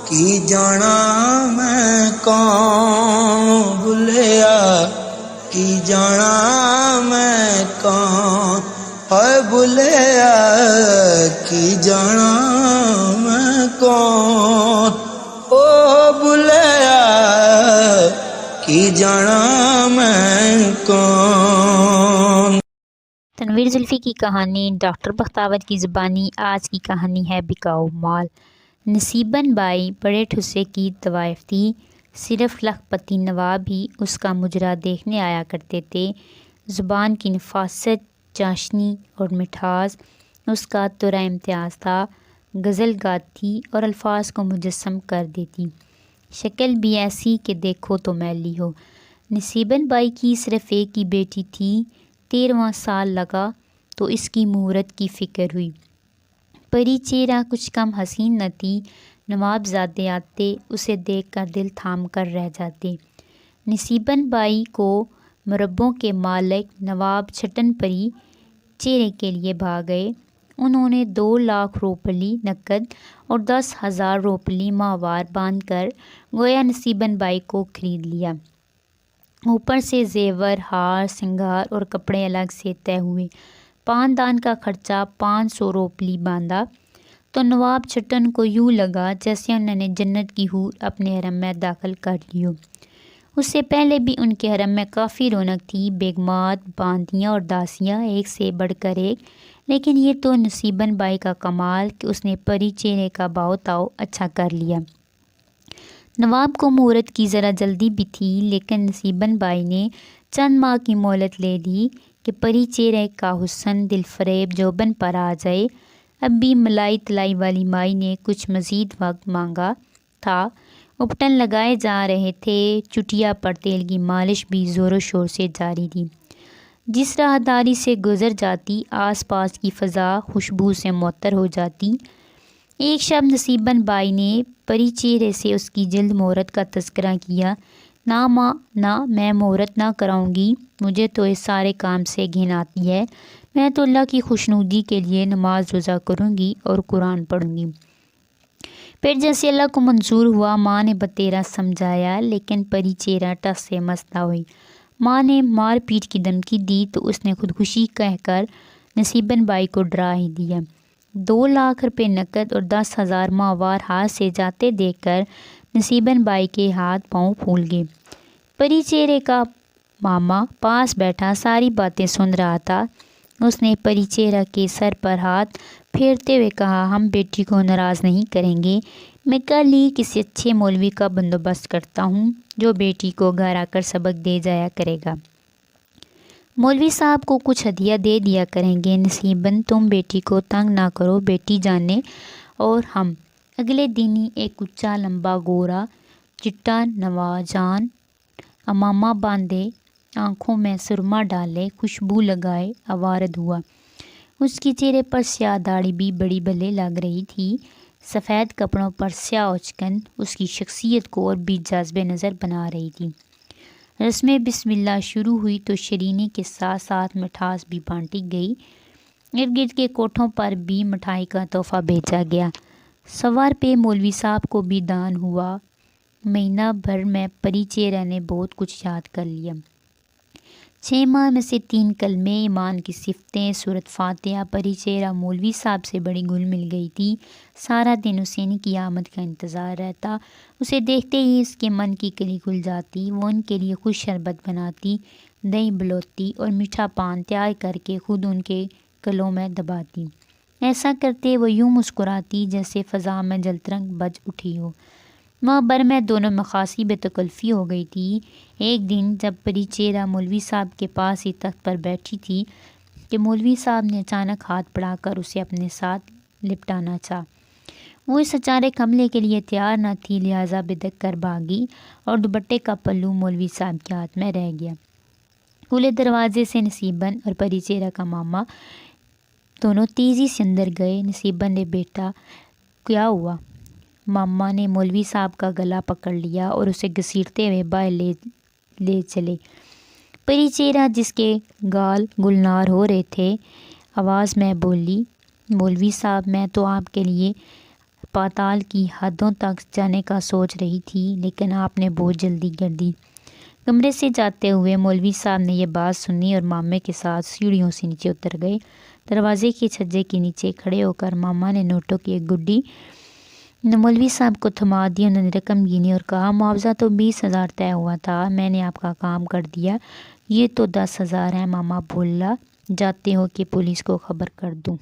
کی جانا میں کون بھولیا کی جانا میں کون ہے بھولیا کی جانا میں کون او بھولیا کی جانا میں کون۔ تنویر زلفی کی کہانی ڈاکٹر بختاور کی زبانی۔ آج کی کہانی ہے بکاؤ مال۔ نصیباً بائی بڑے ٹھسے کی طوائف تھی، صرف لکھپتی نواب ہی اس کا مجرا دیکھنے آیا کرتے تھے۔ زبان کی نفاست، چاشنی اور مٹھاس اس کا ترا امتیاز تھا۔ غزل گاتی اور الفاظ کو مجسم کر دیتی، شکل بھی ایسی کہ دیکھو تو میلی ہو۔ نصیباً بائی کی صرف ایک ہی بیٹی تھی، 13واں سال لگا تو اس کی مہورت کی فکر ہوئی۔ پری چہرہ کچھ کم حسین نہ تھی، نواب زادے آتے اسے دیکھ کر دل تھام کر رہ جاتے۔ نصیباً بائی کو مربوں کے مالک نواب چھٹن پری چہرے کے لیے بھا گئے۔ انہوں نے 2 لاکھ روپلی نقد اور 10,000 روپلی ماہوار باندھ کر گویا نصیباً بائی کو خرید لیا۔ اوپر سے زیور، ہار، سنگار اور کپڑے الگ سے طے ہوئے۔ پان دان کا خرچہ 500 روپلی باندھا تو نواب چھٹن کو یوں لگا جیسے انہوں نے جنت کی حور اپنے حرم میں داخل کر لی ہو۔ اس سے پہلے بھی ان کے حرم میں کافی رونق تھی، بیگمات، باندیاں اور داسیاں ایک سے بڑھ کر ایک، لیکن یہ تو نصیباً بائی کا کمال کہ اس نے پری چہرے کا بھاؤ تاؤ اچھا کر لیا۔ نواب کو مہورت کی ذرا جلدی بھی تھی، لیکن نصیباً بائی نے چند ماہ کی مہلت لے لی کہ پری چہرے کا حسن دل فریب جوبن پر آ جائے۔ اب بھی ملائی تلائی والی مائی نے کچھ مزید وقت مانگا تھا۔ اپٹن لگائے جا رہے تھے، چٹیا پر تیل کی مالش بھی زور و شور سے جاری تھی۔ جس راہداری سے گزر جاتی آس پاس کی فضا خوشبو سے معطر ہو جاتی۔ ایک شب نصیباً بائی نے پری چہرے سے اس کی جلد مہورت کا تذکرہ کیا۔ نہ ماں نہ، میں مہورت نہ کراؤں گی، مجھے تو اس سارے کام سے گھن آتی ہے۔ میں تو اللہ کی خوشنودی کے لیے نماز روزہ کروں گی اور قرآن پڑھوں گی۔ پھر جیسے اللہ کو منظور ہوا ماں نے بتیرا سمجھایا، لیکن پری چہرہ ٹس سے مس نہ ہوئی۔ ماں نے مار پیٹ کی دھمکی دی تو اس نے خودکشی کہہ کر نصیباً بائی کو ڈرا ہی دیا۔ 2 لاکھ روپے نقد اور 10,000 ماہوار ہاتھ سے جاتے دیکھ کر نصیباً بائی کے ہاتھ پاؤں پھول گئے۔ پری چہرے کا ماما پاس بیٹھا ساری باتیں سن رہا تھا۔ اس نے پری چہرہ کے سر پر ہاتھ پھیرتے ہوئے کہا، ہم بیٹی کو ناراض نہیں کریں گے۔ میں کل ہی کسی اچھے مولوی کا بندوبست کرتا ہوں جو بیٹی کو گھر آ کر سبق دے جایا کرے گا۔ مولوی صاحب کو کچھ ہدیہ دے دیا کریں گے۔ نصیباً تم بیٹی کو تنگ نہ کرو، بیٹی جانے اور ہم۔ اگلے دن ہی ایک اونچا لمبا گورا چٹا نواجان امامہ باندھے، آنکھوں میں سرما ڈالے، خوشبو لگائے آوارد ہوا۔ اس کے چہرے پر سیاہ داڑھی بھی بڑی بھلے لگ رہی تھی۔ سفید کپڑوں پر سیاہ اچکن اس کی شخصیت کو اور بھی جاذب نظر بنا رہی تھی۔ رسم بسم اللہ شروع ہوئی تو شرینی کے ساتھ ساتھ مٹھاس بھی بانٹی گئی۔ ارد گرد کے کوٹھوں پر بھی مٹھائی کا تحفہ بھیجا گیا۔ سوار پہ مولوی صاحب کو بھی دان ہوا۔ مہینہ بھر میں پری چہرہ نے بہت کچھ یاد کر لیا۔ 6 ماہ میں سے 3 کلمے، ایمان کی صفتیں، سورۃ فاتحہ۔ پری چہرہ مولوی صاحب سے بڑی گل مل گئی تھی۔ سارا دن اسے ان کی آمد کا انتظار رہتا۔ اسے دیکھتے ہی اس کے من کی کلی کھل جاتی۔ وہ ان کے لیے خود شربت بناتی، دہی بلوتی اور میٹھا پان تیار کر کے خود ان کے گلوں میں دباتی۔ ایسا کرتے وہ یوں مسکراتی جیسے فضا میں جلترنگ بج اٹھی ہو۔ ماہ بھر میں دونوں میں خاصی بے تکلفی ہو گئی تھی۔ ایک دن جب پری چہرہ مولوی صاحب کے پاس ہی تخت پر بیٹھی تھی کہ مولوی صاحب نے اچانک ہاتھ بڑھا کر اسے اپنے ساتھ لپٹانا چاہا۔ وہ اس اچانک حملے کے لیے تیار نہ تھی، لہٰذا بدک کر بھاگی اور دوپٹے کا پلو مولوی صاحب کے ہاتھ میں رہ گیا۔ کھلے دروازے سے نصیباً اور پری چہرہ کا ماما دونوں تیزی سے اندر گئے۔ نصیباً نے بیٹا کیا ہوا؟ ماما نے مولوی صاحب کا گلا پکڑ لیا اور اسے گھسیٹتے ہوئے باہر لے چلے۔ پری چہرہ جس کے گال گلنار ہو رہے تھے آواز میں بولی، مولوی صاحب میں تو آپ کے لیے پاتال کی حدوں تک جانے کا سوچ رہی تھی، لیکن آپ نے بہت جلدی کر دی۔ کمرے سے جاتے ہوئے مولوی صاحب نے یہ بات سنی اور مامے کے ساتھ سیڑھیوں سے نیچے اتر گئے۔ دروازے کے چھجے کے نیچے کھڑے ہو کر ماما نے نوٹوں کی ایک گڈی مولوی صاحب کو تھما دی۔ انہوں نے رقم گنی اور کہا، معاوضہ تو 20,000 طے ہوا تھا، میں نے آپ کا کام کر دیا، یہ تو 10,000 ہے۔ ماما بولا، جاتے ہو کہ پولیس کو خبر کر دوں؟